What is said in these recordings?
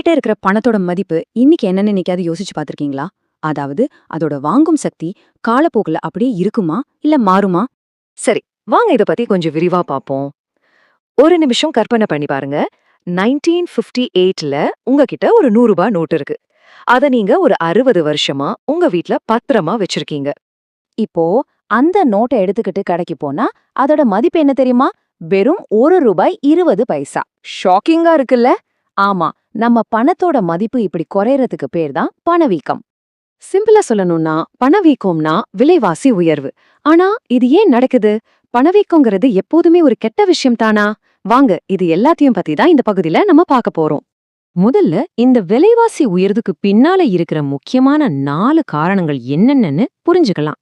உங்ககிட்ட இருக்கிற பணத்தோட மதிப்பு இன்னைக்கு என்னன்னு என்னைக்காவது யோசிச்சு பார்த்திருக்கீங்களா? அதாவது அதோட வாங்கும் சக்தி காலப்போக்குல அப்படியே இருக்குமா இல்ல மாறுமா? சரி, வாங்க இத பத்தி கொஞ்சம் விரிவா பாப்போம். ஒரு நிமிஷம் கற்பனை பண்ணி பாருங்க. 1958ல உங்ககிட்ட ஒரு ரூ. 100 நோட்டு இருக்கு. அத நீங்க ஒரு 60 வருஷமா உங்க வீட்ல பத்திரமா வச்சிருக்கீங்க. இப்போ அந்த நோட்டை எடுத்துக்கிட்டு கடைக்கு போனா அதோட மதிப்பு என்ன தெரியுமா? வெறும் ₹1.20. ஷாக்கிங்கா இருக்குல்ல? ஆமா, நம்ம பணத்தோட மதிப்பு இப்படி குறையறதுக்கு பேர் தான் பணவீக்கம். சிம்பிளா சொல்லணும்னா, பணவீக்கம்னா விலைவாசி உயர்வு. ஆனா இது ஏன் நடக்குது? பணவீக்கங்கிறது எப்போதுமே ஒரு கெட்ட விஷயம் தானா? வாங்க, இது எல்லாத்தையும் பத்தி தான் இந்த பகுதியில நம்ம பார்க்க போறோம். முதல்ல இந்த விலைவாசி உயர்வுக்கு பின்னால இருக்கிற முக்கியமான 4 காரணங்கள் என்னென்னு புரிஞ்சுக்கலாம்.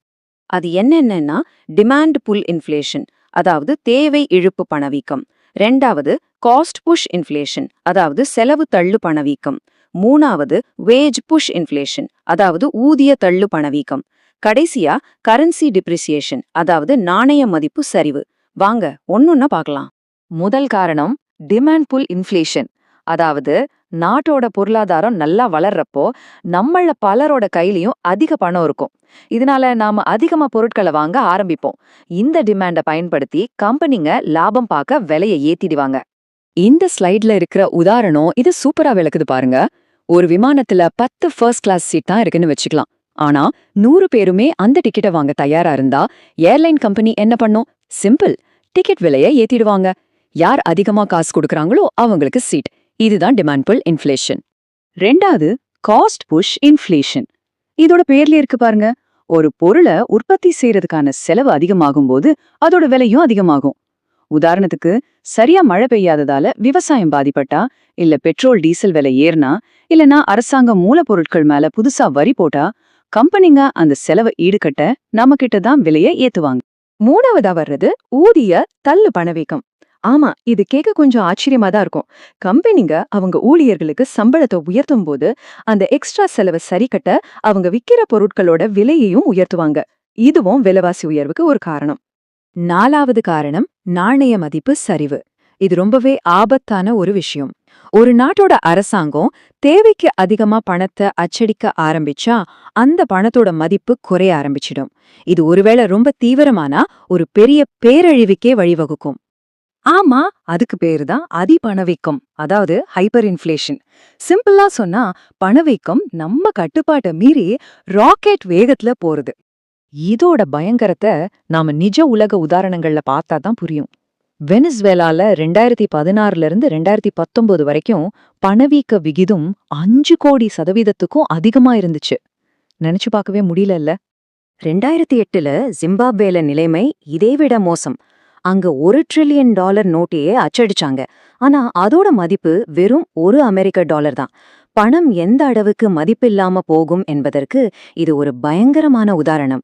அது என்னென்னன்னா, டிமாண்ட் புல் இன்ஃப்ளேஷன், அதாவது தேவை இழுப்பு பணவீக்கம். 2வது காஸ்ட் புஷ் இன்ஃப்ளேஷன், அதாவது செலவு தள்ளு பணவீக்கம். 3வது வேஜ் புஷ் இன்ஃப்ளேஷன், அதாவது ஊதிய தள்ளு பணவீக்கம். கடைசியா கரன்சி டிப்ரிசியேஷன், அதாவது நாணய மதிப்பு சரிவு. வாங்க ஒன்னொன்னா பார்க்கலாம். முதல் காரணம் டிமாண்ட் புல் இன்ஃப்ளேஷன். அதாவது நாட்டோட பொருளாதாரம் நல்லா வளர்றப்போ நம்மள பலரோட கையிலயும் அதிக பணம் இருக்கும். இதனால நாம அதிகமா பொருட்களை வாங்க ஆரம்பிப்போம். இந்த டிமாண்ட பயன்படுத்தி கம்பெனிங்க லாபம் பார்க்க விலையை ஏத்திடுவாங்க. இந்த ஸ்லைட்ல இருக்கிற உதாரணம் இது சூப்பரா விளக்குது பாருங்க. ஒரு விமானத்துல 10 ஃபர்ஸ்ட் கிளாஸ் சீட் தான் இருக்குன்னு வச்சுக்கலாம். ஆனா 100 பேருமே அந்த டிக்கெட்டை வாங்க தயாரா இருந்தா ஏர்லைன் கம்பெனி என்ன பண்ணும்? சிம்பிள், டிக்கெட் விலையை ஏத்திடுவாங்க. யார் அதிகமா காசு கொடுக்கறாங்களோ அவங்களுக்கு சீட். இதுதான் டிமாண்ட் புல் இன்ஃப்ளேஷன். 2வது காஸ்ட் புஷ் இன்ஃப்ளேஷன். இதோட பேர்ல இருக்கு பாருங்க. ஒரு பொருளை உற்பத்தி செய்யறதுக்கான செலவு அதிகமாகும் போது அதோட விலையும் அதிகமாகும். உதாரணத்துக்கு, சரியா மழை பெய்யாததால விவசாயம் பாதிப்பட்டா, இல்ல பெட்ரோல் டீசல் விலை ஏறினா, இல்லனா அரசாங்கம் மூலப்பொருட்கள் மேல புதுசா வரி போட்டா, கம்பெனிங்க அந்த செலவை ஈடுகட்ட நம்ம கிட்ட தான் விலையை ஏத்துவாங்க. 3வதா வர்றது ஊதிய தள்ளு பணவீக்கம். ஆமா, இது கேட்க கொஞ்சம் ஆச்சரியமா தான் இருக்கும். கம்பெனிங்க அவங்க ஊழியர்களுக்கு சம்பளத்தை உயர்த்தும் போது அந்த எக்ஸ்ட்ரா செலவை சரி கட்ட அவங்க விக்கிற பொருட்களோட விலையையும் உயர்த்துவாங்க. இதுவும் விலைவாசி உயர்வுக்கு ஒரு காரணம். 4வது காரணம் நாணய மதிப்பு சரிவு. இது ரொம்பவே ஆபத்தான ஒரு விஷயம். ஒரு நாட்டோட அரசாங்கம் தேவைக்கு அதிகமா பணத்தை அச்சடிக்க ஆரம்பிச்சா அந்த பணத்தோட மதிப்பு குறைய ஆரம்பிச்சிடும். இது ஒருவேளை ரொம்ப தீவிரமானா ஒரு பெரிய பேரழிவுக்கே வழிவகுக்கும். ஆமா, அதுக்கு பேரு தான் அதிபணவீக்கம், அதாவது ஹைப்பர் இன்ஃப்ளேஷன். சிம்பிளா சொன்னா பணவீக்கம் நம்ம கட்டுப்பாட்டை மீறி ராக்கெட் வேகத்துல போறது. இதோட பயங்கரத்தை நாம நிஜ உலக உதாரணங்கள்ல பார்த்தா தான் புரியும். வெனிசுவேலால 2016ல இருந்து 2019 வரைக்கும் பணவீக்க விகிதம் 5 கோடி சதவீதத்துக்கும் அதிகமா இருந்துச்சு. நினைச்சு பார்க்கவே முடியல. 2008ல ஜிம்பாப்வேல நிலைமை இதைவிட மோசம். அங்க $1 ட்ரில்லியன் நோட்டையே அச்சடிச்சாங்க. ஆனா அதோட மதிப்பு வெறும் $1 தான். பணம் எந்த அளவுக்கு மதிப்பில்லாம போகும் என்பதற்கு இது ஒரு பயங்கரமான உதாரணம்.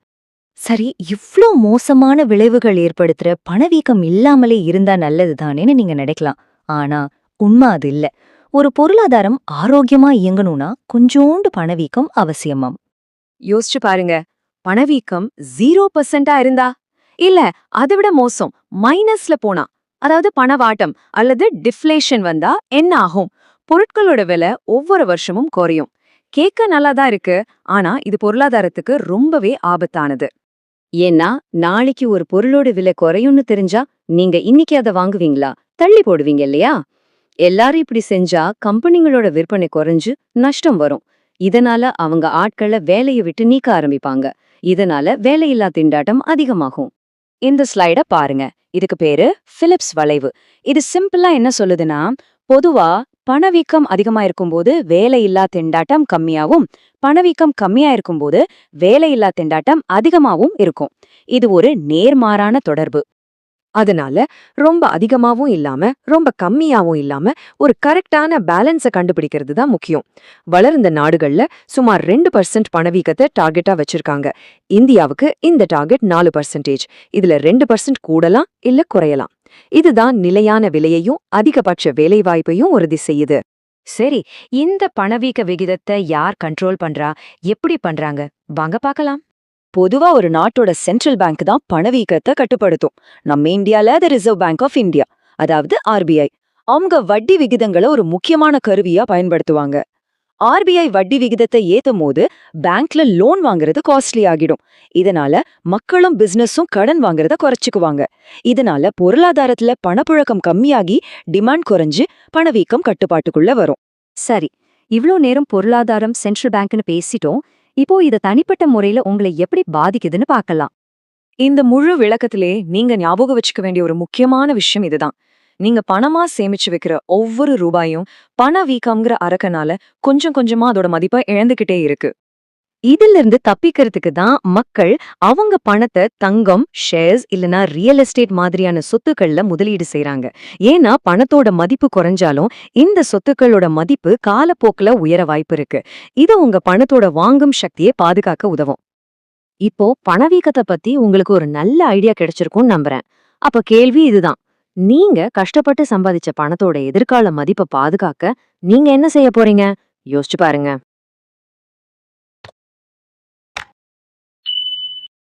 சரி, இவ்ளோ மோசமான விளைவுகள் ஏற்படுத்துற பணவீக்கம் இல்லாமலே இருந்தா நல்லதுதானேன்னு நீங்க நினைக்கலாம். ஆனா உண்மை அது இல்ல. ஒரு பொருளாதாரம் ஆரோக்கியமா இயங்கணும்னா கொஞ்சோண்டு பணவீக்கம் அவசியமாம். யோசிச்சு பாருங்க, பணவீக்கம் 0% இருந்தா, இல்ல அதை விட மோசம் மைனஸ்ல போனா, அதாவது பணவாட்டம் அல்லது டிஃப்ளேஷன் வந்தா என்ன ஆகும்? பொருட்களோட விலை ஒவ்வொரு வருஷமும் குறையும். கேட்க நல்லாதான் இருக்கு, ஆனா இது பொருளாதாரத்துக்கு ரொம்பவே ஆபத்தானது. ஏன்னா நாளைக்கு ஒரு பொருளோட விலை குறையும்னு தெரிஞ்சா நீங்க இன்னைக்கு அதை வாங்குவீங்களா? தள்ளி போடுவீங்க இல்லையா? எல்லாரும் இப்படி செஞ்சா கம்பெனிங்களோட விற்பனை குறைஞ்சு நஷ்டம் வரும். இதனால அவங்க ஆட்களை வேலையை விட்டு நீக்க ஆரம்பிப்பாங்க. இதனால வேலையில்லா திண்டாட்டம் அதிகமாகும். இந்த ஸ்லைட பாருங்க. இதுக்கு பேரு பிலிப்ஸ் வளைவு. இது சிம்பிளா என்ன சொல்லுதுன்னா, பொதுவா பணவீக்கம் அதிகமா இருக்கும்போது வேலையில்லா திண்டாட்டம் கம்மியாவும், பணவீக்கம் கம்மியா இருக்கும்போது வேலையில்லா திண்டாட்டம் அதிகமாவும் இருக்கும். இது ஒரு நேர்மாறான தொடர்பு. அதனால ரொம்ப அதிகமாவும் இல்லாம ரொம்ப கம்மியாவும் இல்லாம ஒரு கரெக்டான பேலன்ஸ கண்டுபிடிக்கிறது தான் முக்கியம். வளர்ந்த நாடுகள்ல சுமார் 2% பணவீக்கத்தை டார்கெட்டா வச்சிருக்காங்க. இந்தியாவுக்கு இந்த டார்கெட் 4%. இதுல 2% கூடலாம் இல்ல குறையலாம். இதுதான் நிலையான விலையையும் அதிகபட்ச வேலைவாய்ப்பையும் உறுதி செய்யுது. சரி, இந்த பணவீக்க விகிதத்தை யார் கண்ட்ரோல் பண்றா, எப்படி பண்றாங்க? வாங்க பார்க்கலாம். பொதுவா ஒரு நாட்டோட சென்ட்ரல் பேங்க் தான் பணவீக்கத்தை கட்டுப்படுத்தும். நம்ம இந்தியால அது ரிசர்வ் பேங்க் ஆஃப் இந்தியா, அதாவது RBI. அவங்க வட்டி விகிதங்களை ஒரு முக்கியமான கருவியா பயன்படுத்துவாங்க. ஆர்பிஐ வட்டி விகிதத்தை ஏத்தும் போது பேங்க்ல லோன் வாங்குறது காஸ்ட்லி ஆகிடும். இதனால மக்களும் பிசினஸும் கடன் வாங்குறத குறைச்சுக்குவாங்க. இதனால பொருளாதாரத்துல பணப்புழக்கம் கம்மியாகி டிமாண்ட் குறைஞ்சு பணவீக்கம் கட்டுப்பாட்டுக்குள்ள வரும். சரி, இவ்ளோ நேரம் பொருளாதாரம், சென்ட்ரல் பேங்க்னு பேசிட்டோம். இப்போ இத தனிப்பட்ட முறையில உங்களை எப்படி பாதிக்குதுன்னு பார்க்கலாம். இந்த முழு விளக்கத்திலே நீங்க ஞாபகம் வச்சுக்க வேண்டிய ஒரு முக்கியமான விஷயம் இதுதான். நீங்க பணமா சேமிச்சு வைக்கிற ஒவ்வொரு ரூபாயும் பணவீக்கம்ங்கிற அரக்கனால கொஞ்சம் கொஞ்சமா அதோட மதிப்பை இழந்துகிட்டே இருக்கு. இதுல இருந்து தப்பிக்கிறதுக்கு தான் மக்கள் அவங்க பணத்தை தங்கம், ஷேர்ஸ் இல்லனா ரியல் எஸ்டேட் மாதிரியான சொத்துக்கள்ல முதலீடு செய்றாங்க. ஏன்னா பணத்தோட மதிப்பு குறைஞ்சாலும் இந்த சொத்துக்களோட மதிப்பு காலப்போக்குல உயர வாய்ப்பு இருக்கு. இது உங்க பணத்தோட வாங்கும் சக்தியை பாதுகாக்க உதவும். இப்போ பணவீக்கத்தை பத்தி உங்களுக்கு ஒரு நல்ல ஐடியா கிடைச்சிருக்கும்னு நம்புறேன். அப்ப கேள்வி இதுதான்: நீங்க கஷ்டப்பட்டு சம்பாதிச்ச பணத்தோட எதிர்கால மதிப்பை பாதுகாக்க நீங்க என்ன செய்ய போறீங்க? யோசிச்சு பாருங்க.